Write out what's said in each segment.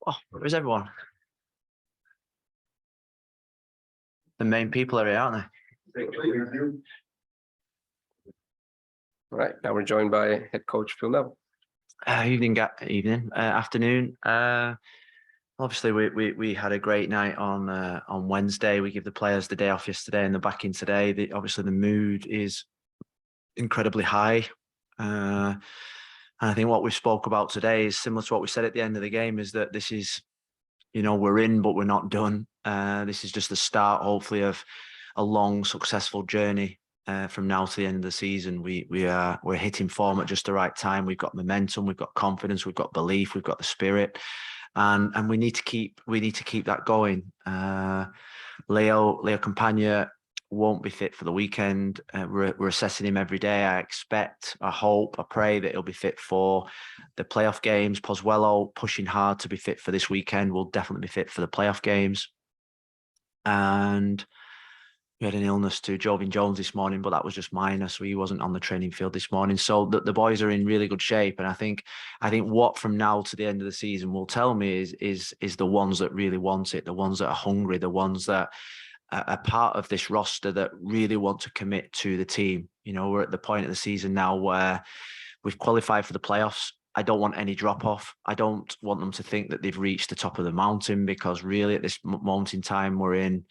Oh, where's everyone? The main people are here, aren't they? All right, now we're joined by head coach Phil Neville. Afternoon. Obviously, we had a great night on Wednesday. We give the players the day off yesterday, and they're back in today. Obviously, the mood is incredibly high. And I think what we spoke about today is similar to what we said at the end of the game, is that this is, we're in, but we're not done. This is just the start, hopefully, of a long, successful journey. From now to the end of the season, we're hitting form at just the right time. We've got momentum, we've got confidence, we've got belief, we've got the spirit, and we need to keep that going. Leo Campana won't be fit for the weekend. We're assessing him every day. I expect, I hope, I pray that he'll be fit for the playoff games. Pozuelo pushing hard to be fit for this weekend. Will definitely be fit for the playoff games. And we had an illness to Jovan Jones this morning, but that was just minor, so he wasn't on the training field this morning. So the boys are in really good shape, and I think what from now to the end of the season will tell me is the ones that really want it, the ones that are hungry, the ones that are part of this roster that really want to commit to the team. We're at the point of the season now where we've qualified for the playoffs. I don't want any drop off. I don't want them to think that they've reached the top of the mountain, because really at this moment in time we're in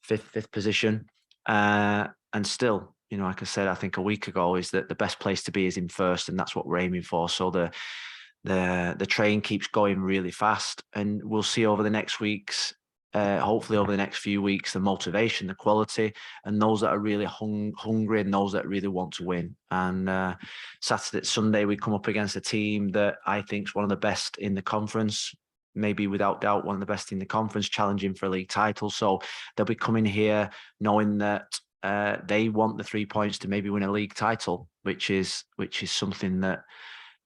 fifth position, and still, like I said, I think a week ago, is that the best place to be is in first, and that's what we're aiming for. So the train keeps going really fast, and we'll see over the next weeks, hopefully over the next few weeks, the motivation, the quality, and those that are really hungry, and those that really want to win. And Sunday we come up against a team that I think is one of the best in the conference. Maybe without doubt one of the best in the conference, challenging for a league title. So they'll be coming here knowing that they want the 3 points to maybe win a league title, which is something that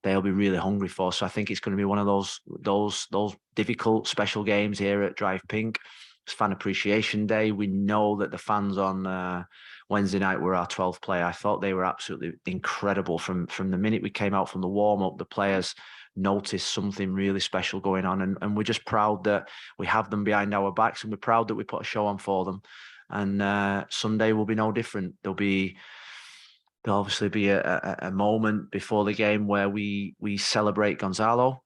they'll be really hungry for. So I think it's going to be one of those difficult special games here at Drive Pink. It's Fan Appreciation Day. We know that the fans on Wednesday night were our 12th player. I thought they were absolutely incredible from the minute we came out from the warm-up. The players noticed something really special going on, and we're just proud that we have them behind our backs, and we're proud that we put a show on for them. And Sunday will be no different. There'll obviously be a moment before the game where we celebrate Gonzalo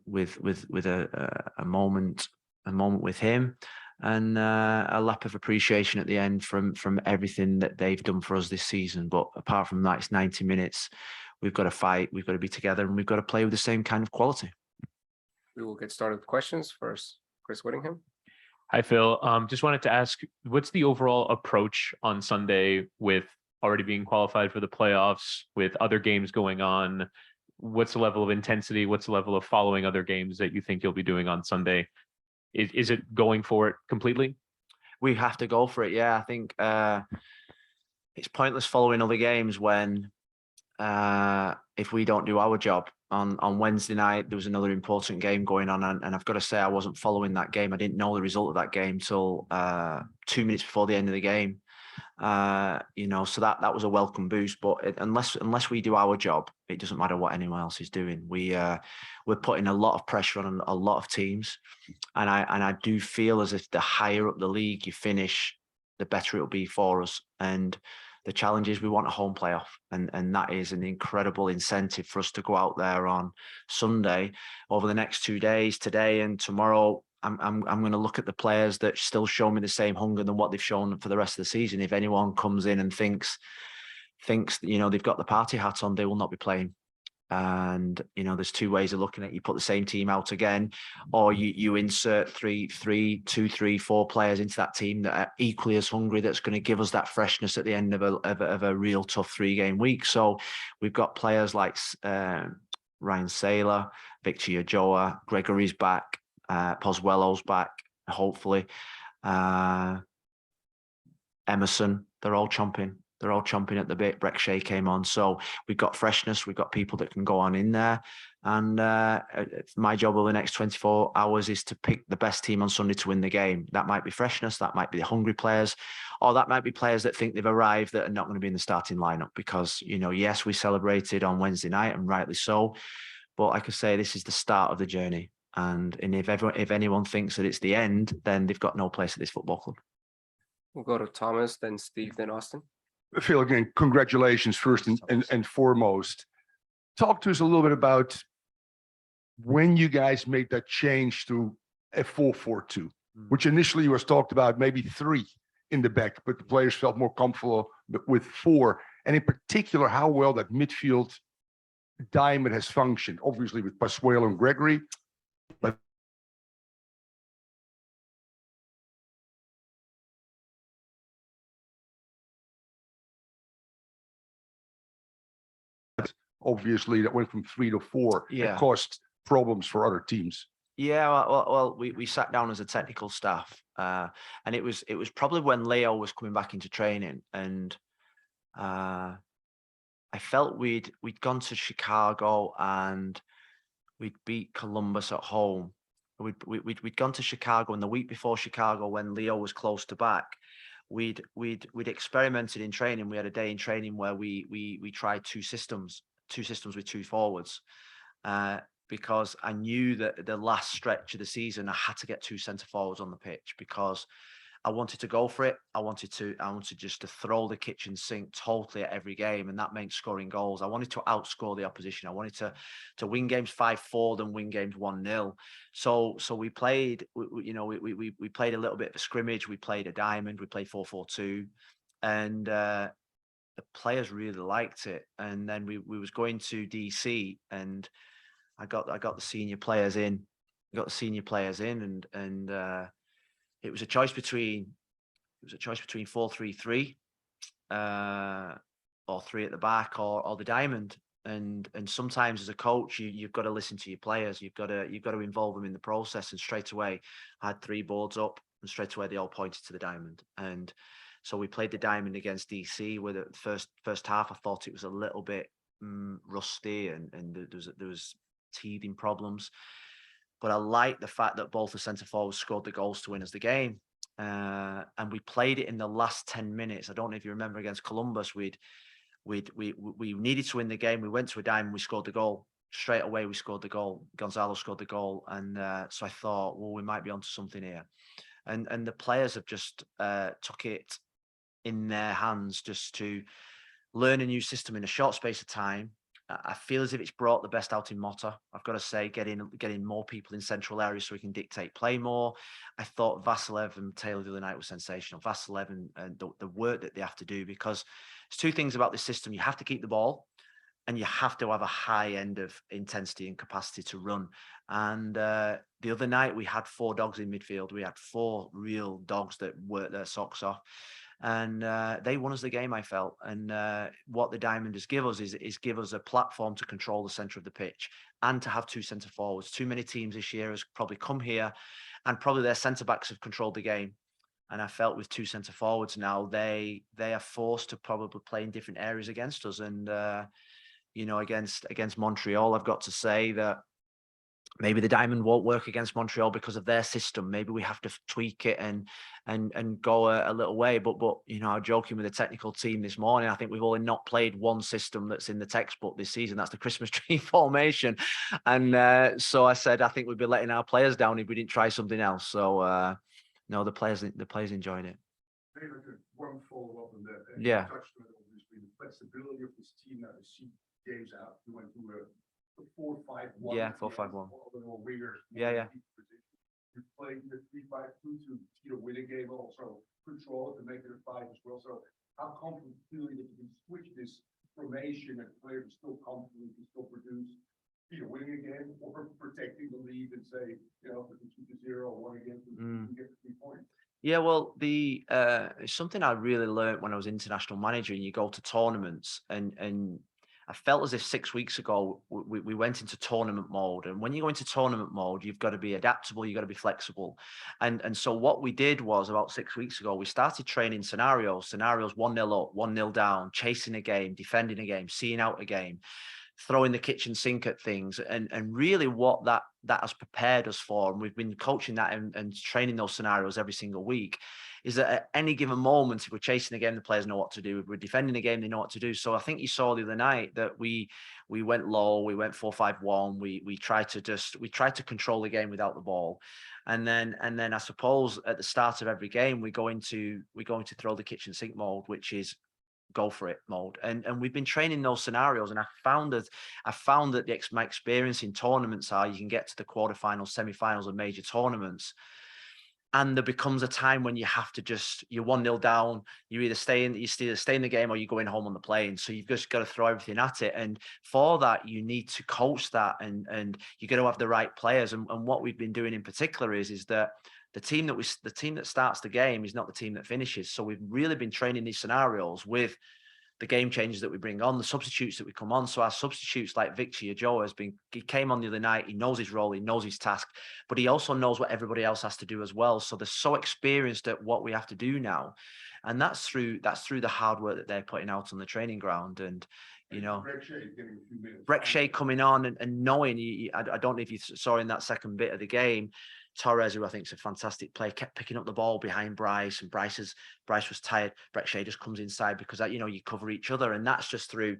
with a moment with him, and a lap of appreciation at the end from everything that they've done for us this season. But apart from that, it's 90 minutes. We've got to fight, we've got to be together, and we've got to play with the same kind of quality. We will get started with questions first. Chris Whittingham. Hi, Phil. Just wanted to ask, what's the overall approach on Sunday with already being qualified for the playoffs, with other games going on? What's the level of intensity? What's the level of following other games that you think you'll be doing on Sunday? Is it going for it completely? We have to go for it. Yeah, I think it's pointless following other games when if we don't do our job. On Wednesday night, there was another important game going on, and I've got to say I wasn't following that game. I didn't know the result of that game till 2 minutes before the end of the game. So that was a welcome boost. But unless we do our job, it doesn't matter what anyone else is doing. We're putting a lot of pressure on a lot of teams, and I do feel as if the higher up the league you finish, the better it'll be for us. And the challenge is we want a home playoff, and that is an incredible incentive for us to go out there on Sunday. Over the next 2 days, today and tomorrow, I'm going to look at the players that still show me the same hunger than what they've shown for the rest of the season. If anyone comes in and thinks they've got the party hat on, they will not be playing. And there's two ways of looking at it. You put the same team out again, or you insert two, three, four players into that team that are equally as hungry, that's going to give us that freshness at the end of a real tough 3-game week. So we've got players like Ryan Saylor, Victor Yajoa, Gregory's back, Pozuelo's back, hopefully, Emerson. They're all chomping. They're all chomping at the bit. Breck Shea came on. So we've got freshness. We've got people that can go on in there. And my job over the next 24 hours is to pick the best team on Sunday to win the game. That might be freshness. That might be the hungry players. Or that might be players that think they've arrived that are not going to be in the starting lineup. Because, yes, we celebrated on Wednesday night, and rightly so. But like I say, this is the start of the journey. And if anyone thinks that it's the end, then they've got no place at this football club. We'll go to Thomas, then Steve, then Austin. Phil, again, congratulations first and foremost. Talk to us a little bit about when you guys made that change to a 4-4-2, which initially was talked about maybe 3 in the back, but the players felt more comfortable with 4. And in particular, how well that midfield diamond has functioned, obviously with Pasquale and Gregory. But obviously that went from 3 to 4. Yeah. It caused problems for other teams. Yeah, well, we sat down as a technical staff, and it was probably when Leo was coming back into training, and I felt we'd gone to Chicago and we'd beat Columbus at home. We'd gone to Chicago, and the week before Chicago, when Leo was close to back, we'd experimented in training. We had a day in training where we tried two systems with 2 forwards. Because I knew that the last stretch of the season, I had to get 2 centre forwards on the pitch because I wanted to go for it. I wanted just to throw the kitchen sink totally at every game, and that meant scoring goals. I wanted to outscore the opposition. I wanted to win games 5-4 than win games 1-0. So we played, we played a little bit of a scrimmage. We played a diamond. We played 4-4-2, and the players really liked it. And then we was going to DC, and I got the senior players in. And it was a choice between 4-3-3 or 3 at the back or the diamond. And sometimes as a coach, you've got to listen to your players. You've got to involve them in the process. And straight away, I had 3 boards up, and straight away they all pointed to the diamond. And so we played the diamond against DC. Where the first half, I thought it was a little bit rusty, and there was teething problems, but I like the fact that both the centre forwards scored the goals to win us the game, and we played it in the last 10 minutes. I don't know if you remember against Columbus, we needed to win the game. We went to a diamond, we scored the goal straight away. We scored the goal. Gonzalo scored the goal, and so I thought, well, we might be onto something here. And the players have just took it in their hands just to learn a new system in a short space of time. I feel as if it's brought the best out in Motta. I've got to say, getting more people in central areas so we can dictate play more. I thought Vasilev and Taylor the other night was sensational. Vasilev and the work that they have to do, because there's 2 things about this system. You have to keep the ball, and you have to have a high end of intensity and capacity to run. And the other night we had 4 dogs in midfield. We had 4 real dogs that worked their socks off. And they won us the game, I felt. And what the diamond has give us is give us a platform to control the centre of the pitch and to have 2 centre forwards. Too many teams this year has probably come here, and probably their centre backs have controlled the game. And I felt with 2 centre forwards now, they are forced to probably play in different areas against us. And against Montreal, I've got to say that maybe the diamond won't work against Montreal because of their system. Maybe we have to tweak it and go a little way. But I was joking with the technical team this morning. I think we've only not played one system that's in the textbook this season. That's the Christmas tree formation. And so I said, I think we'd be letting our players down if we didn't try something else. So no, the players enjoyed it. One follow-up on that. Yeah. You touched on it, obviously, the flexibility of this team now to see games out. You went to a 4-5-1. Yeah, 4-5-1. Yeah. Yeah. You played the 3-5-2 to win a game, also control it to make it a 5 as well. So how confident feel you that you can switch this formation and players are still confident, can still produce, either winning a game or protecting the lead and say, if it's 2-0 or 1 against them, you get the 3 points. Yeah, well, it's something I really learned when I was international manager, and you go to tournaments, and I felt as if 6 weeks ago we went into tournament mode. And when you go into tournament mode, you've got to be adaptable, you've got to be flexible. And so what we did was, about 6 weeks ago, we started training scenarios 1-0 up, 1-0 down, chasing a game, defending a game, seeing out a game. throwing the kitchen sink at things, and really what that has prepared us for, and we've been coaching that and training those scenarios every single week, is that at any given moment, if we're chasing the game, the players know what to do. If we're defending the game, they know what to do. So I think you saw the other night that we went low, we went 4-5-1, we tried to control the game without the ball. And then I suppose at the start of every game, we go into throw the kitchen sink mode, which is go for it mode. And we've been training those scenarios, and I found that my experience in tournaments are you can get to the quarterfinals, semifinals of major tournaments, and there becomes a time when you have to you're 1-0 down, you either stay in the game or you're going home on the plane. So you've just got to throw everything at it. And for that, you need to coach that, and you got to have the right players. And what we've been doing in particular is that the team that starts the game is not the team that finishes. So we've really been training these scenarios with the game changers that we bring on, the substitutes that we come on. So our substitutes like Victor Joe he came on the other night, he knows his role, he knows his task, but he also knows what everybody else has to do as well. So they're so experienced at what we have to do now. And that's through the hard work that they're putting out on the training ground. And, you know, Breck Shea coming on and knowing, I don't know if you saw in that second bit of the game, Torres, who I think is a fantastic player, kept picking up the ball behind Bryce, and Bryce was tired. Breck Shea just comes inside because you cover each other, and that's just through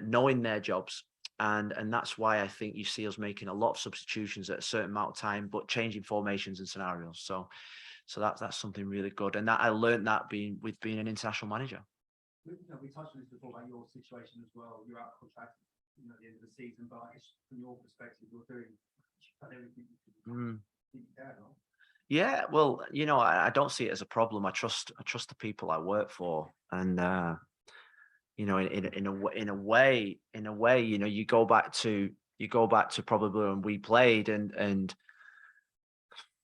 knowing their jobs, and that's why I think you see us making a lot of substitutions at a certain amount of time, but changing formations and scenarios. So that's something really good, and that I learned that being an international manager. We touched on this before about your situation as well. You're out of contract at the end of the season, but from your perspective, you're doing everything you can. Yeah, well, I don't see it as a problem. I trust the people I work for, and in a way, you go back to probably when we played, and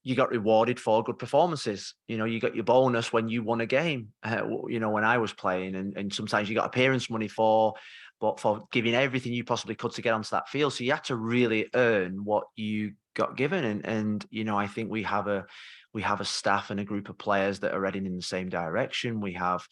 you got rewarded for good performances. You got your bonus when you won a game. When I was playing, and sometimes you got appearance money for giving everything you possibly could to get onto that field. So you had to really earn what you got given. And I think we have a staff and a group of players that are heading in the same direction. We have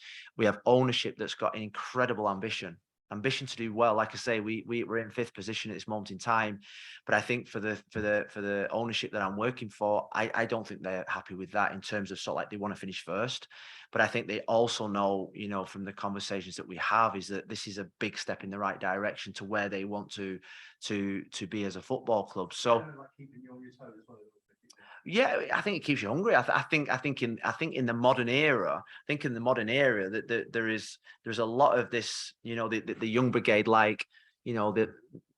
ownership that's got an incredible ambition to do well. Like I say, we're in 5th position at this moment in time, but I think for the ownership that I'm working for, I don't think they're happy with that in terms of sort of like they want to finish first. But I think they also know, from the conversations that we have, is that this is a big step in the right direction to where they want to be as a football club. So yeah, I think it keeps you hungry. I think in the modern era, that there's a lot of this, the young brigade, like, that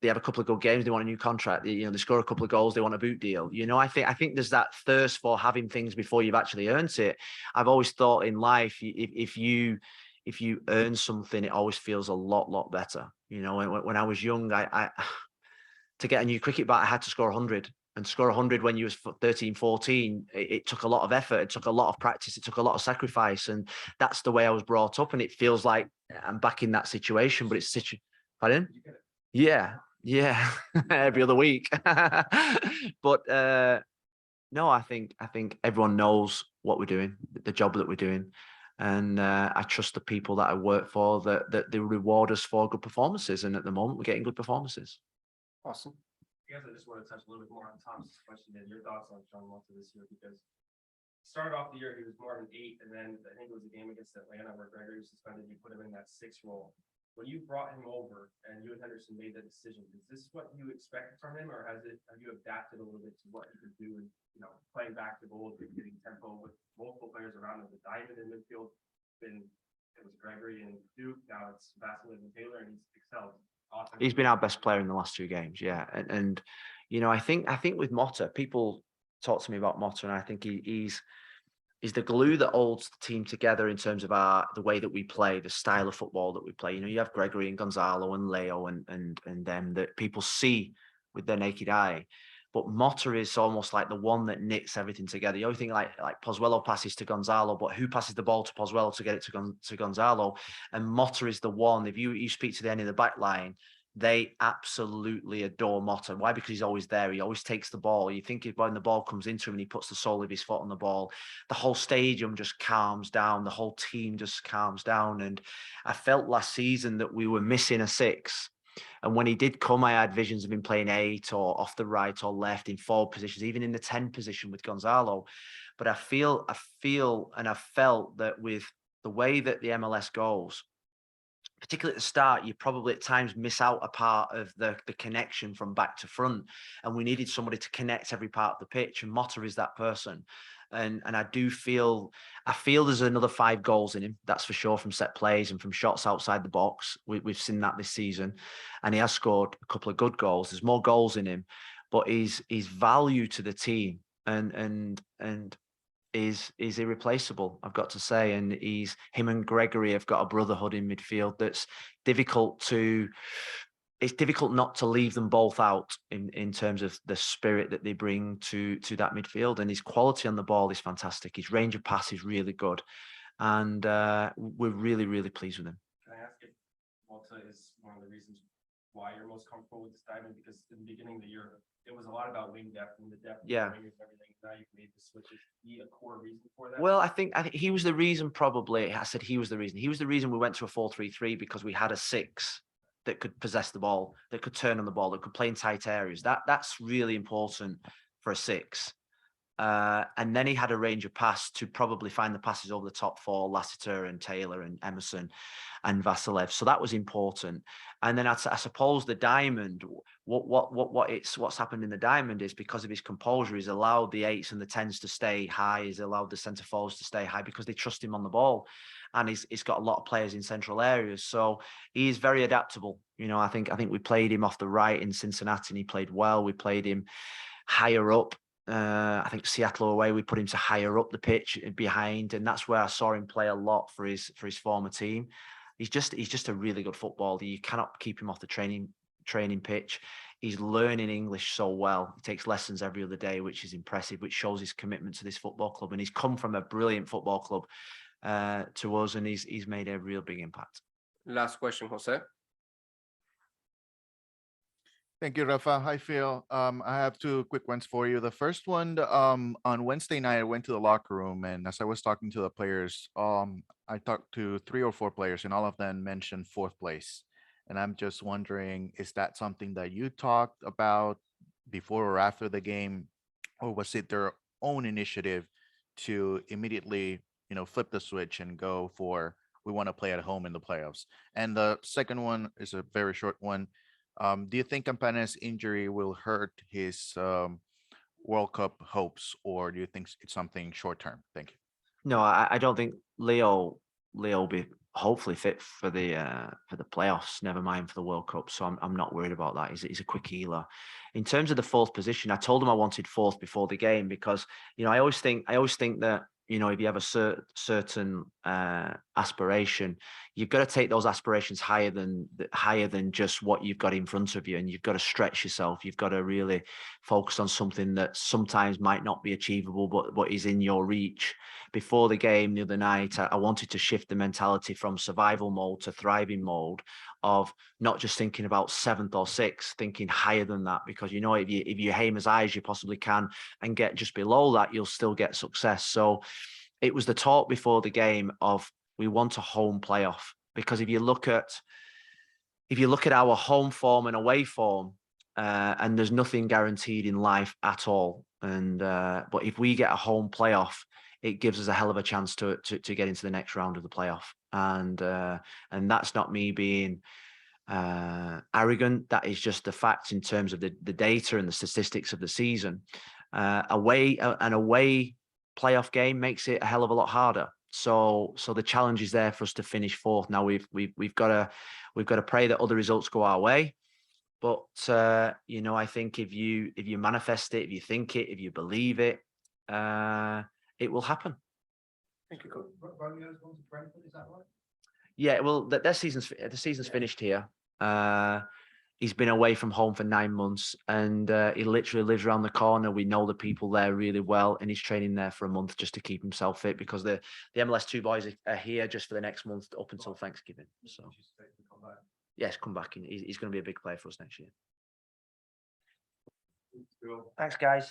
they have a couple of good games, they want a new contract, they score a couple of goals, they want a boot deal. I think there's that thirst for having things before you've actually earned it. I've always thought in life, if you earn something, it always feels a lot better. When I was young, I to get a new cricket bat, I had to score 100. And score 100 when you was 13, 14, it took a lot of effort. It took a lot of practice. It took a lot of sacrifice. And that's the way I was brought up. And it feels like I'm back in that situation, but it's pardon? Yeah. Every other week. But no, I think everyone knows what we're doing, the job that we're doing. And I trust the people that I work for, that they reward us for good performances. And at the moment, we're getting good performances. Awesome. I guess I just want to touch a little bit more on Tom's question and your thoughts on John Malta this year, because started off the year he was more of an 8, and then I think it was a game against Atlanta where Gregory was suspended. You put him in that 6 role. When you brought him over and you and Henderson made that decision, is this what you expected from him, or have you adapted a little bit to what you can do and playing back the goals and getting tempo with multiple players around him? The diamond in midfield, it was Gregory and Duke. Now it's Vasily and Taylor, and he's excelled. He's been our best player in the last 2 games, yeah. And I think with Motta, people talk to me about Motta, and I think he's the glue that holds the team together in terms of the way that we play, the style of football that we play. You have Gregory and Gonzalo and Leo and them that people see with their naked eye. But Motta is almost like the one that knits everything together. You only think like Pozuelo passes to Gonzalo, but who passes the ball to Pozuelo to get it to Gonzalo? And Motta is the one. If you speak to the end of the back line, they absolutely adore Motta. Why? Because he's always there. He always takes the ball. You think when the ball comes into him and he puts the sole of his foot on the ball, the whole stadium just calms down. The whole team just calms down. And I felt last season that we were missing a 6. And when he did come, I had visions of him playing 8 or off the right or left in forward positions, even in the 10 position with Gonzalo. But I feel and I felt that with the way that the MLS goes, particularly at the start, you probably at times miss out a part of the connection from back to front. And we needed somebody to connect every part of the pitch. And Motta is that person. And I feel there's another 5 goals in him, that's for sure, from set plays and from shots outside the box. We've seen that this season. And he has scored a couple of good goals. There's more goals in him, but his value to the team and is irreplaceable, I've got to say. And him and Gregory have got a brotherhood in midfield that's it's difficult not to leave them both out in terms of the spirit that they bring to that midfield. And his quality on the ball is fantastic. His range of pass is really good. And we're really, really pleased with him. Can I ask if Malta is one of the reasons why you're most comfortable with this diamond? Because in the beginning of the year, it was a lot about wing depth and the depth of the wingers and everything. Now you've made the switch. Is he a core reason for that? Well, I think he was the reason, probably. I said he was the reason. He was the reason we went to a 4-3-3, because we had a 6 that could possess the ball, that could turn on the ball, that could play in tight areas. That's really important for a 6. And then he had a range of pass to probably find the passes over the top 4, Lassiter and Taylor and Emerson and Vasilev. So that was important. And then I suppose the diamond, what's happened in the diamond is, because of his composure, he's allowed the 8s and the 10s to stay high. He's allowed the centre forwards to stay high because they trust him on the ball. And he's got a lot of players in central areas. So he is very adaptable. You know, I think we played him off the right in Cincinnati and he played well. We played him higher up. I think Seattle away, we put him to higher up the pitch behind, and that's where I saw him play a lot for his former team. He's just a really good footballer. You cannot keep him off the training pitch. He's learning English so well. He takes lessons every other day, which is impressive, which shows his commitment to this football club. And he's come from a brilliant football club to us, and he's made a real big impact. Last question, Jose. Thank you, Rafa. Hi, Phil. I have 2 quick ones for you. The first one, on Wednesday night, I went to the locker room, and as I was talking to the players, I talked to 3 or 4 players, and all of them mentioned 4th place. And I'm just wondering, is that something that you talked about before or after the game, or was it their own initiative to immediately, flip the switch and go for, we want to play at home in the playoffs? And the second one is a very short one. Do you think Campana's injury will hurt his World Cup hopes, or do you think it's something short term? Thank you. No, I don't think Leo will be hopefully fit for the playoffs. Never mind for the World Cup. So I'm not worried about that. He's a quick healer. In terms of the 4th position, I told him I wanted 4th before the game, because I always think that if you have a certain aspiration, you've got to take those aspirations higher than just what you've got in front of you, and you've got to stretch yourself. You've got to really focus on something that sometimes might not be achievable, but is in your reach. Before the game the other night, I wanted to shift the mentality from survival mode to thriving mode, of not just thinking about 7th or 6th, thinking higher than that, because if you aim as high as you possibly can and get just below that, you'll still get success. So it was the talk before the game of, we want a home playoff, because if you look at our home form and away form, and there's nothing guaranteed in life at all, and but if we get a home playoff, it gives us a hell of a chance to get into the next round of the playoff. And that's not me being arrogant. That is just the facts in terms of the data and the statistics of the season. An away playoff game makes it a hell of a lot harder. So the challenge is there for us to finish 4th. Now we've got to pray that other results go our way. But I think if you manifest it, if you think it, if you believe it, it will happen. Thank you, Coach. Yeah, well, the season's finished here. He's been away from home for 9 months, and he literally lives around the corner. We know the people there really well, and he's training there for a month just to keep himself fit, because the MLS 2 boys are here just for the next month up until Thanksgiving. So yes, come back. He's going to be a big player for us next year. Thanks, guys.